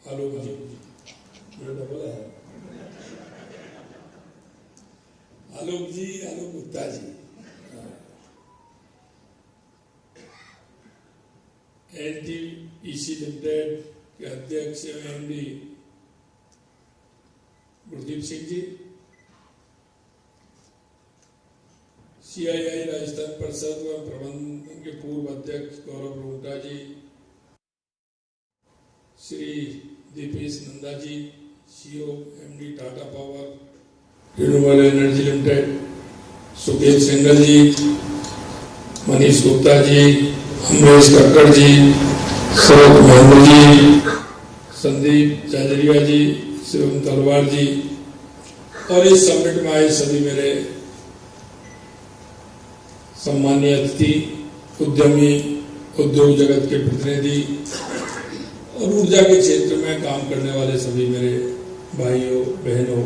आलोक ji double है, Alok ji, Alok Gupta ji, NTPC limited के अध्यक्ष एवं एमडी गुरदीप सिंह जी, सीआईआई राजस्थान परिषद एवं प्रबंधन के पूर्व अध्यक्ष Gaurav Rohta ji, Shri Deepesh Nanda ji, CEO MD Tata power renewable energy limited, Sukhdev Singhal ji, Manish Gupta ji, Amresh Kakkar ji, Saurabh Mahmood ji, Sandeep Jajaria ji, Shivam Talwar ji और इस समिट में आए सभी मेरे सम्मानीय अतिथि, उद्यमी, उद्योग जगत के प्रतिनिधि और ऊर्जा के क्षेत्र में काम करने वाले सभी मेरे भाइयों बहनों,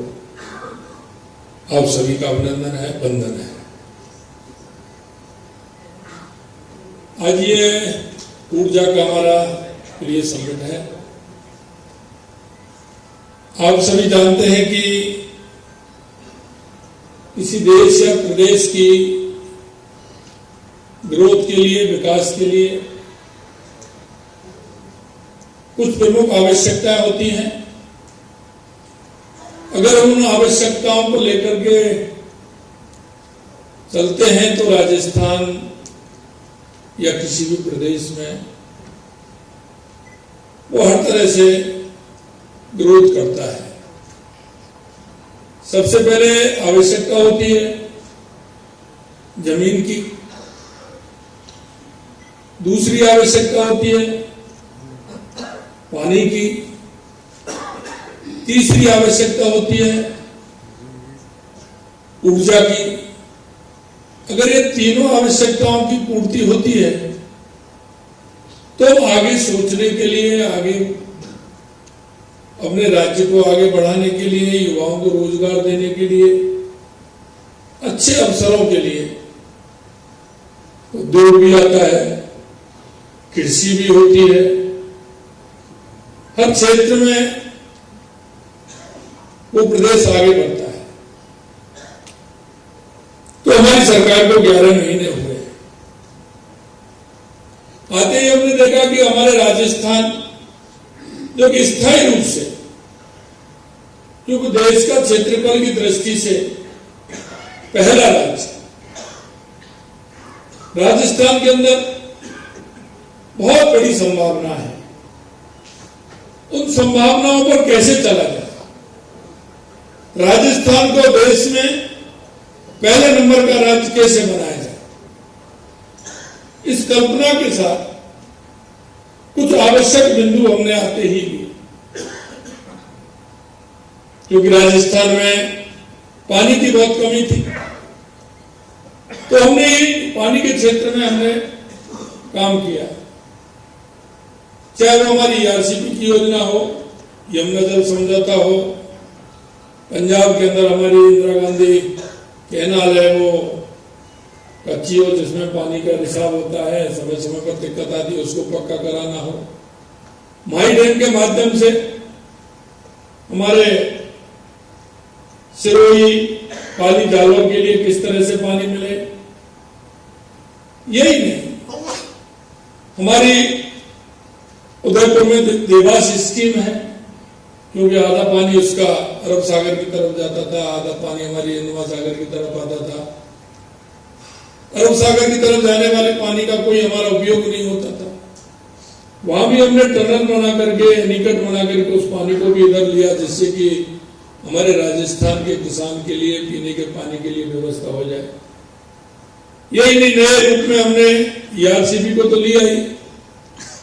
आप सभी का अभिनंदन है, वंदन है। आज ये ऊर्जा का हमारा प्रिय समिट है। आप सभी जानते हैं कि किसी देश या प्रदेश की ग्रोथ के लिए, विकास के लिए कुछ प्रमुख आवश्यकताएं होती हैं। अगर हम उन आवश्यकताओं को लेकर के चलते हैं तो राजस्थान या किसी भी प्रदेश में वो हर तरह से ग्रोथ करता है। सबसे पहले आवश्यकता होती है जमीन की, दूसरी आवश्यकता होती है पानी की, तीसरी आवश्यकता होती है ऊर्जा की। अगर ये तीनों आवश्यकताओं की पूर्ति होती है तो आगे सोचने के लिए, आगे अपने राज्य को आगे बढ़ाने के लिए, युवाओं को रोजगार देने के लिए, अच्छे अवसरों के लिए उद्योग भी आता है, कृषि भी होती है, हर क्षेत्र में वो प्रदेश आगे बढ़ता है। तो हमारी सरकार को 11 महीने हुए, आते ही हमने देखा कि हमारे राजस्थान जो कि स्थायी रूप से, क्योंकि देश का क्षेत्रफल की दृष्टि से पहला राज्य, राजस्थान के अंदर बहुत बड़ी संभावना है। उन संभावनाओं पर कैसे चला जाए, राजस्थान को देश में पहले नंबर का राज्य कैसे बनाया जाए, इस कल्पना के साथ कुछ आवश्यक बिंदु हमने आते ही लिए। क्योंकि राजस्थान में पानी की बहुत कमी थी, तो हमने पानी के क्षेत्र में हमने काम किया। चाहे वो हमारी ईआरसीपी की योजना हो, यमुना जल समझौता हो, पंजाब के अंदर हमारी इंदिरा गांधी कैनाल है वो कच्ची हो, जिसमें पानी का रिसाव होता है, समय समय पर दिक्कत आती है, उसको पक्का कराना हो, माई डैम के माध्यम से हमारे सिरोही पाली जालौर के लिए किस तरह से पानी मिले। यही नहीं, हमारी उदयपुर में देवास स्कीम है, क्योंकि आधा पानी उसका अरब सागर की तरफ जाता था, आधा पानी हमारी हिंदुआ सागर की तरफ आता था। अरब सागर की तरफ जाने वाले पानी का कोई हमारा उपयोग नहीं होता था। वहां भी हमने टनल बना करके, निकट बना करके उस पानी को भी इधर लिया, जिससे कि हमारे राजस्थान के किसान के लिए पीने के पानी के लिए व्यवस्था हो जाए। यही नहीं, नए रूप में हमने ईआरसीबी को तो लिया ही,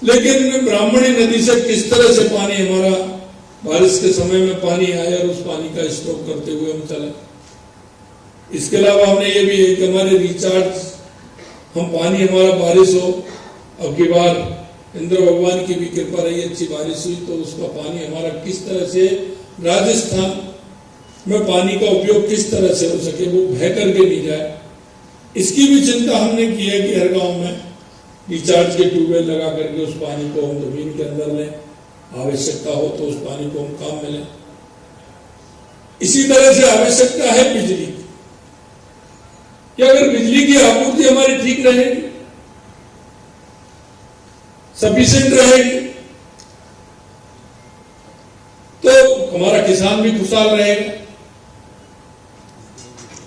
लेकिन ब्राह्मणी नदी से किस तरह से पानी हमारा बारिश के समय में पानी आए और उस पानी का स्टॉक करते हुए हम चले। इसके अलावा हमने ये भी है कि हमारे रिचार्ज, हम पानी हमारा बारिश हो, अब की बार इंद्र भगवान की भी कृपा रही, अच्छी बारिश हुई, तो उसका पानी हमारा किस तरह से राजस्थान में पानी का उपयोग किस तरह से हो सके, वो बह करके नहीं जाए, इसकी भी चिंता हमने की है कि हर गांव में रिचार्ज के ट्यूबवेल लगा करके उस पानी को हम जमीन के अंदर लें। आवश्यकता हो तो उस पानी को हम काम में लें। इसी तरह से आवश्यकता है बिजली की, कि अगर बिजली की आपूर्ति हमारी ठीक रहेगी, सफिशिएंट रहेगी, तो हमारा किसान भी खुशहाल रहेगा,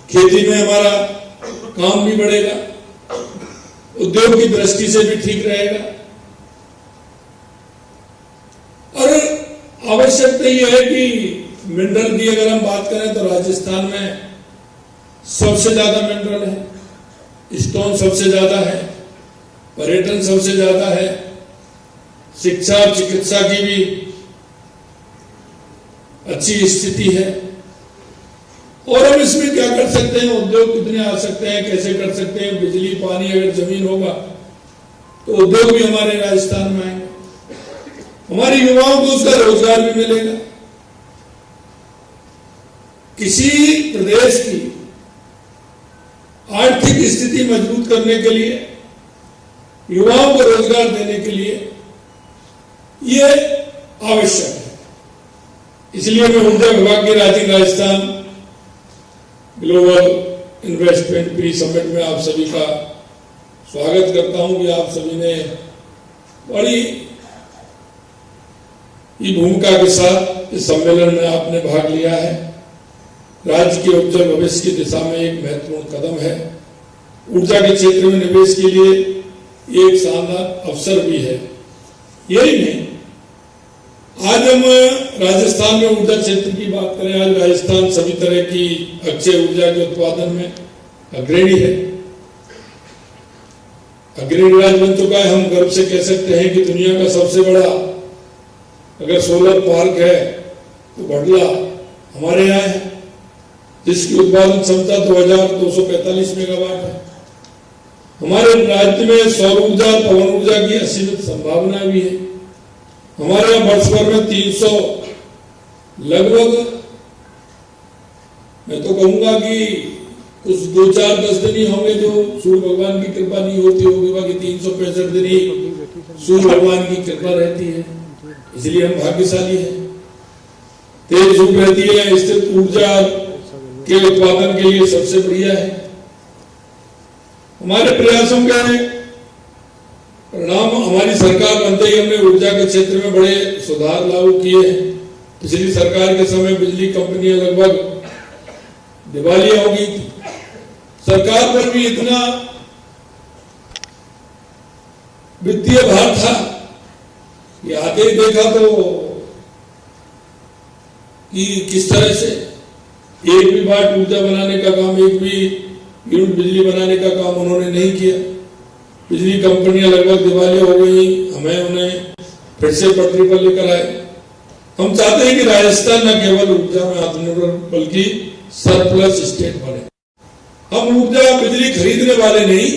खेती में हमारा काम भी बढ़ेगा, उद्योग की दृष्टि से भी ठीक रहेगा। और आवश्यकता यह है कि मिनरल की अगर हम बात करें तो राजस्थान में सबसे ज्यादा मिनरल है, स्टोन सबसे ज्यादा है, पर्यटन सबसे ज्यादा है, शिक्षा और चिकित्सा की भी अच्छी स्थिति है। और हम इसमें क्या कर सकते हैं, उद्योग कितने आ सकते हैं, कैसे कर सकते हैं। बिजली, पानी, अगर जमीन होगा तो उद्योग भी हमारे राजस्थान में आएंगे, हमारे युवाओं को उसका रोजगार भी मिलेगा। किसी प्रदेश की आर्थिक स्थिति मजबूत करने के लिए, युवाओं को रोजगार देने के लिए ये आवश्यक है। इसलिए मैं ऊर्जा विभाग के Rajiv Rajasthan global investment pre summit में आप सभी का स्वागत करता हूं कि आप सभी ने बड़ी ही भूमिका के साथ इस सम्मेलन में आपने भाग लिया है। राज्य के उज्जवल भविष्य की दिशा में एक महत्वपूर्ण कदम है। ऊर्जा के क्षेत्र में निवेश के लिए एक शानदार अवसर भी है। यही नहीं, आज हम राजस्थान में ऊर्जा क्षेत्र की बात करें, आज राजस्थान सभी तरह की अक्षय ऊर्जा के उत्पादन में अग्रणी है, अग्रणी राज्य बन चुका है। हम गर्व से कह सकते हैं कि दुनिया का सबसे बड़ा अगर सोलर पार्क है तो बडला हमारे यहाँ है, जिसकी उत्पादन क्षमता 2245 मेगावाट है। हमारे राज्य में सौर ऊर्जा, पवन ऊर्जा की असीमित संभावना भी है। हमारे यहाँ वर्ष भर में 300 लगभग, मैं तो कहूंगा कि कुछ 2-4-10 दिन ही होंगे जो सूर्य भगवान की कृपा नहीं होती होगी, बाकी 365 दिन ही सूर्य भगवान की कृपा रहती है। इसलिए हम भाग्यशाली हैं। तेज धूप रहती है, स्थिर ऊर्जा के उत्पादन के लिए सबसे बढ़िया है। हमारे प्रयासों के परिणाम हमारी सरकार बनते ही हमने ऊर्जा के क्षेत्र में बड़े सुधार लागू किए हैं। पिछली सरकार के समय बिजली कंपनियां लगभग दिवालिया हो गई थी। सरकार पर भी इतना वित्तीय भार था कि आते ही देखा तो कि किस तरह से एक भी वाट ऊर्जा बनाने का काम, एक भी यूनिट बिजली बनाने का काम उन्होंने नहीं किया। बिजली कंपनियां लगभग दिवालिया हो गई, हमें उन्हें फिर से पटरी पर लेकर आए। हम चाहते हैं कि राजस्थान न केवल ऊर्जा में आत्मनिर्भर बल्कि सरप्लस स्टेट बने। हम ऊर्जा बिजली खरीदने वाले नहीं,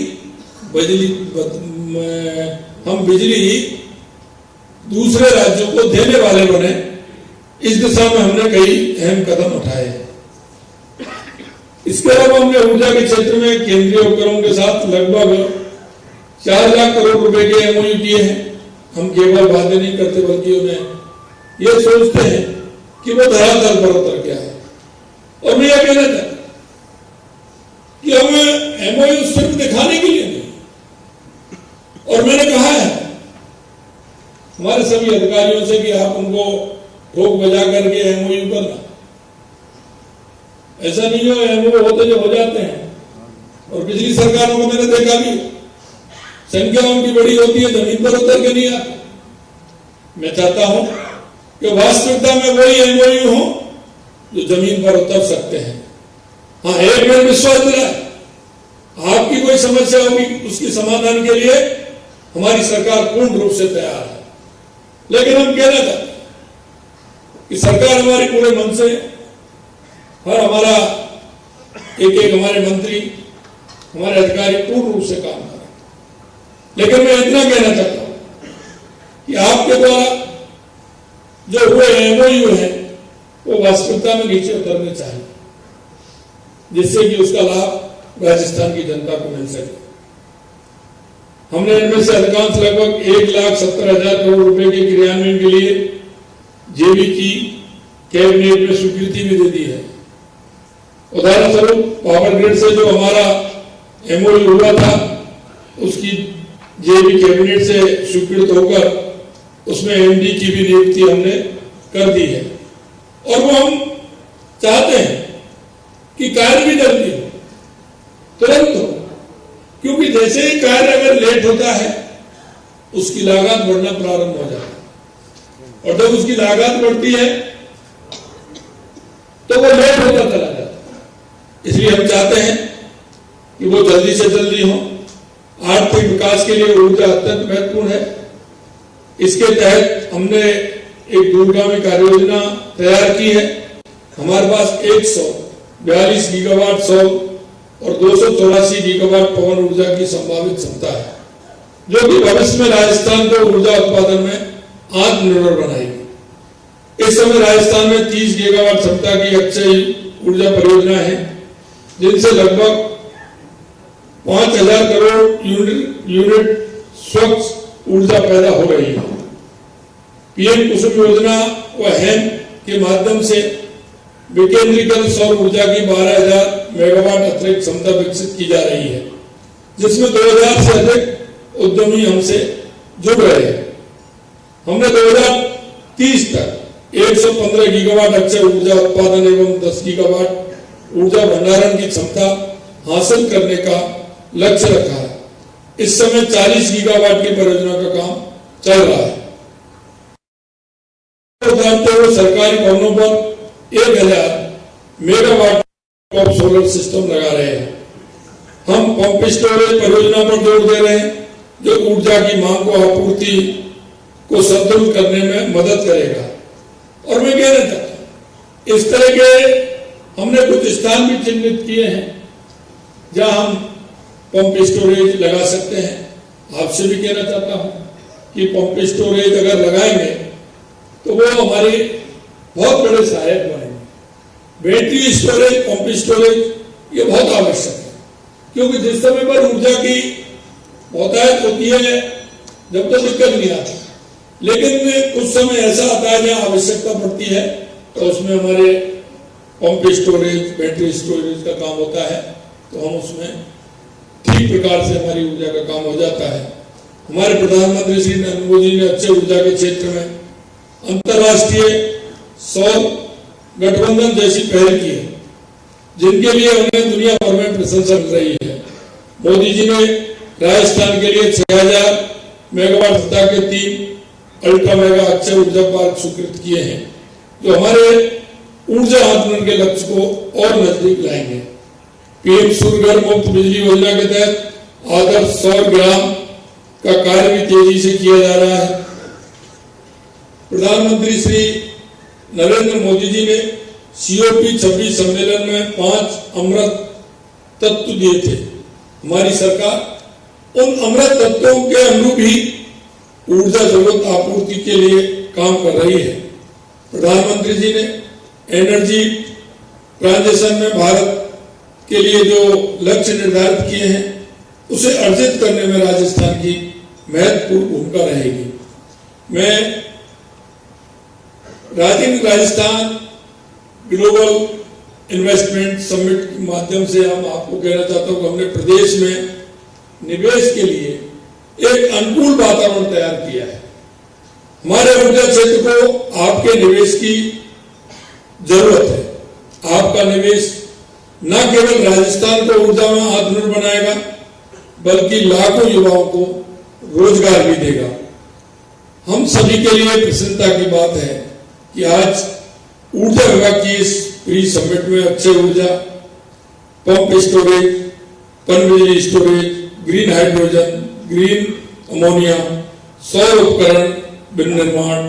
हम बिजली दूसरे राज्यों को देने वाले बने। इस दिशा में हमने कई अहम कदम उठाए हैं। इसके अलावा हमने ऊर्जा के क्षेत्र में केंद्रीय उपकरणों के साथ लगभग 4 लाख करोड़ रुपए के एमओयू किए हैं। हम केवल बातें नहीं करते बल्कि उन्हें यह सोचते हैं कि वो धरातल पर उतर गया है। और मैं यह कहना चाहता कि हम एमओयू सिर्फ दिखाने के लिए नहीं, और मैंने कहा है हमारे सभी अधिकारियों से कि आप उनको ठोक बजा करके एमओयू करना। ऐसा नहीं हो एमओयू होते जो हो जाते हैं, और पिछली सरकारों को मैंने देखा भी संख्या उनकी बड़ी होती है, जमीन पर उतर के नहीं आती। मैं चाहता हूं कि वास्तविकता में वही एमओयू हो जो जमीन पर उतर सकते हैं। हाँ, एक मैंने विश्वास दिलाया, आपकी कोई समस्या होगी उसके समाधान के लिए हमारी सरकार पूर्ण रूप से तैयार है। लेकिन हम कहना चाहते हैं कि सरकार हमारी पूरे मन से, हर हमारा एक हमारे मंत्री, हमारे अधिकारी पूर्ण रूप से काम करें। लेकिन मैं इतना कहना चाहता हूं कि आपके द्वारा जो हुए एमओयू है वो वास्तविकता में नीचे उतरने चाहिए, जिससे कि उसका लाभ राजस्थान की जनता को मिल सके। हमने इनमें से अधिकांश लगभग 1,70,000 करोड़ रुपए के क्रियान्वयन के लिए जेबी की कैबिनेट में स्वीकृति भी दे दी है। उदाहरण स्वरूप पावर ग्रिड से जो हमारा एमओयू हुआ था, उसकी जेबी कैबिनेट से स्वीकृत होकर उसमें एमडी की भी नियुक्ति हमने कर दी है। और वो हम चाहते हैं कि कार्य भी जल्दी हो, तुरंत हो, क्योंकि जैसे ही कार्य अगर लेट होता है उसकी लागत बढ़ना प्रारंभ हो जाता है, और जब उसकी लागत बढ़ती है तो वो लेट होता चला जाता है। इसलिए हम चाहते हैं कि वो जल्दी से जल्दी हो। आर्थिक विकास के लिए ऊर्जा अत्यंत महत्वपूर्ण है। इसके तहत हमने एक दूरगामी कार्य योजना तैयार की है। हमारे पास 142 गीगावाट सौर और 284 गीगावाट पवन ऊर्जा की संभावित क्षमता है, जो कि भविष्य में राजस्थान को ऊर्जा उत्पादन में आत्मनिर्भर बनाएगी। इस समय राजस्थान में 30 गीगावाट क्षमता की अक्षय ऊर्जा परियोजना है, जिनसे लगभग 5,000 करोड़ यूनिट स्वच्छ ऊर्जा पैदा हो रही है। पीएम कुसुम योजना व हैम के माध्यम से विकेंद्रीकृत सौर ऊर्जा की 12,000 मेगावाट अतिरिक्त क्षमता विकसित की जा रही है, जिसमें 2,000 से अधिक उद्यमी हमसे जुड़ रहे हैं। हमने 2030 तक 115 गीगावाट अक्षय ऊर्जा उत्पादन एवं 10 गीगावाट ऊर्जा भंडारण की क्षमता हासिल करने का लक्ष्य रखा है। इस समय 40 गीगावाट की परियोजना का काम चल रहा है। तो सरकारी भवनों पर 1,000 मेगावाट ऑफ सोलर सिस्टम लगा रहे हैं। हम पंप स्टोरेज परियोजना पर जोर दे रहे हैं, जो ऊर्जा की मांग को आपूर्ति को संतुलित करने में मदद करेगा। और मैं कहना चाहता हूं, इस तरह के हमने कुछ स्थान भी चिन्हित किए हैं जहां हम पंप स्टोरेज लगा सकते हैं। आपसे भी कहना चाहता हूं कि पंप स्टोरेज अगर लगाएंगे तो वो हमारी बहुत बड़े सहायक बनेंगे। बैटरी स्टोरेज, पंप स्टोरेज ये बहुत आवश्यक है, क्योंकि जिस समय पर ऊर्जा की बहुतायत होती है जब तो दिक्कत नहीं आती, लेकिन कुछ समय ऐसा आता है जहां आवश्यकता पड़ती है तो उसमें हमारे पंप स्टोरेज, बैटरी स्टोरेज का काम होता है, तो हम उसमें ठीक प्रकार से हमारी ऊर्जा का काम हो जाता है। हमारे प्रधानमंत्री श्री नरेंद्र मोदी ने अक्षय ऊर्जा के क्षेत्र में अंतर्राष्ट्रीय सौर गठबंधन जैसी पहल की है, जिनके लिए उन्हें दुनिया भर में प्रशंसा मिल रही है। मोदी जी ने राजस्थान के लिए 6,000 मेगावाट क्षमता के 3 अल्ट्रा मेगा अक्षय ऊर्जा पार्क स्वीकृत किए हैं, जो हमारे ऊर्जा आंदोलन के लक्ष्य को और नजदीक लाएंगे। पीएम सूर्य घर मुफ्त बिजली योजना के तहत आदर्श सौर ग्राम का कार्य भी तेजी से किया जा रहा है। प्रधानमंत्री श्री नरेंद्र मोदी जी ने COP 26 सम्मेलन में 5 अमृत तत्व दिए थे। हमारी सरकार उन अमृत तत्वों के अनुरूप ही ऊर्जा जरूरत आपूर्ति के लिए काम कर रही है। प्रधानमंत्री जी ने एनर्जी ट्रांजिशन में भारत के लिए जो लक्ष्य निर्धारित किए हैं, उसे अर्जित करने में राजस्थान की महत्वपूर्ण भूमिका रहेगी। मैं राजस्थान ग्लोबल इन्वेस्टमेंट समिट के माध्यम से हम आपको कहना चाहता हूं कि हमने प्रदेश में निवेश के लिए एक अनुकूल वातावरण तैयार किया है। हमारे ऊर्जा क्षेत्र को आपके निवेश की जरूरत है। आपका निवेश न केवल राजस्थान को ऊर्जा में आत्मनिर्भर बनाएगा, बल्कि लाखों युवाओं को रोजगार भी देगा। हम सभी के लिए प्रसन्नता की बात है कि आज ऊर्जा विभाग की इस प्री समिट में अक्षय ऊर्जा, पंप स्टोरेज, पनबिजली storage, green hydrogen, green ammonia, सौर उपकरण विनिर्माण,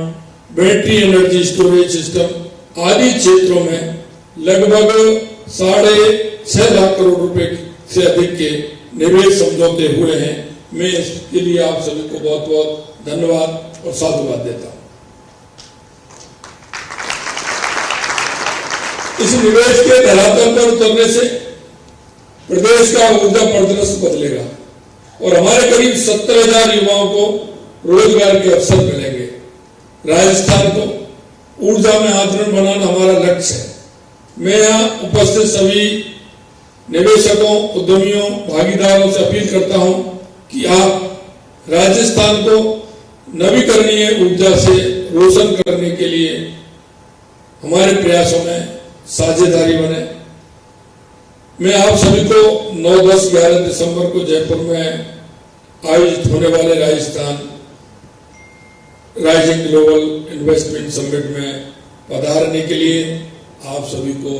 बैटरी एनर्जी स्टोरेज सिस्टम आदि क्षेत्रों में लगभग 6.5 लाख करोड़ रुपए से अधिक के निवेश समझौते हुए हैं। मैं इसके लिए आप सभी को बहुत बहुत धन्यवाद और साधुवाद देता हूं। इस निवेश के धरातल पर उतरने से प्रदेश का ऊर्जा परिदृश्य बदलेगा। और हमारे करीब 70,000 युवाओं को रोजगार के अवसर मिलेंगे। राजस्थान को ऊर्जा में आत्मनिर्भर बनाना हमारा लक्ष्य है। मैं यहाँ उपस्थित सभी निवेशकों, उद्यमियों, भागीदारों से अपील करता हूं कि आप राजस्थान को नवीकरणीय ऊर्जा से रोशन करने के लिए हमारे प्रयासों में साझेदारी बने। मैं आप सभी को 9, 10, 11 दिसंबर को जयपुर में आयोजित होने वाले Rajasthan rising global investment summit में पधारने के लिए आप सभी को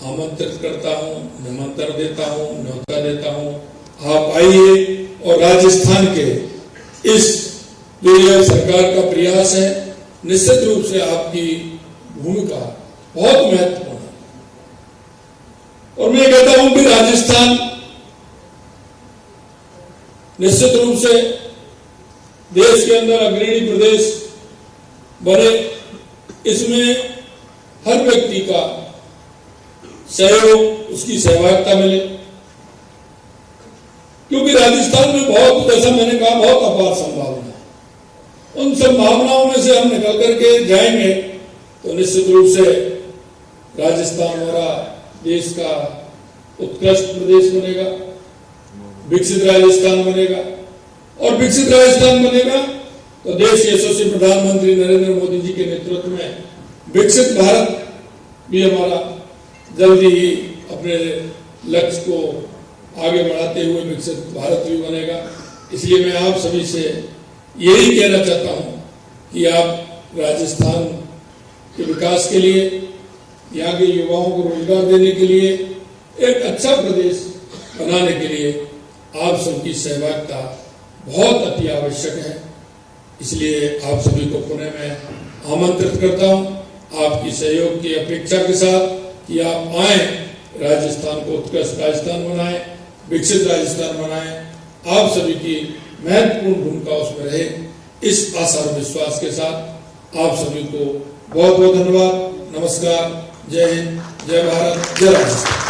आमंत्रित करता हूं, निमंत्रण देता हूं, न्योता देता हूं। आप आइए और राजस्थान के इस जो यह सरकार का प्रयास है, निश्चित रूप से आपकी भूमिका बहुत महत्वपूर्ण है। और मैं कहता हूं कि राजस्थान निश्चित रूप से देश के अंदर अग्रणी प्रदेश बने, इसमें हर व्यक्ति का सहयोग, उसकी सहभागिता मिले, क्योंकि राजस्थान में बहुत, जैसा मैंने कहा, बहुत अपार संभावना है। उन संभावनाओं में से हम निकल करके जाएंगे तो निश्चित रूप से राजस्थान हमारा देश का उत्कृष्ट प्रदेश बनेगा, विकसित राजस्थान बनेगा। और विकसित राजस्थान बनेगा तो देश के यशस्वी प्रधानमंत्री नरेंद्र मोदी जी के नेतृत्व में विकसित भारत भी हमारा जल्दी ही अपने लक्ष्य को आगे बढ़ाते हुए विकसित भारत भी बनेगा। इसलिए मैं आप सभी से यही कहना चाहता हूं कि आप राजस्थान के विकास के लिए, यहाँ के युवाओं को रोजगार देने के लिए, एक अच्छा प्रदेश बनाने के लिए आप सबकी सहभागिता बहुत अति आवश्यक है। इसलिए आप सभी को पुनः मैं आमंत्रित करता हूं, आपकी सहयोग की अपेक्षा के साथ कि आप आए, राजस्थान को उत्कृष्ट राजस्थान बनाएं, विकसित राजस्थान बनाएं। आप सभी की महत्वपूर्ण भूमिका उसमें रहे, इस आशा और विश्वास के साथ आप सभी को बहुत बहुत धन्यवाद। नमस्कार, जय हिंद, जय भारत, जय राजस्थान।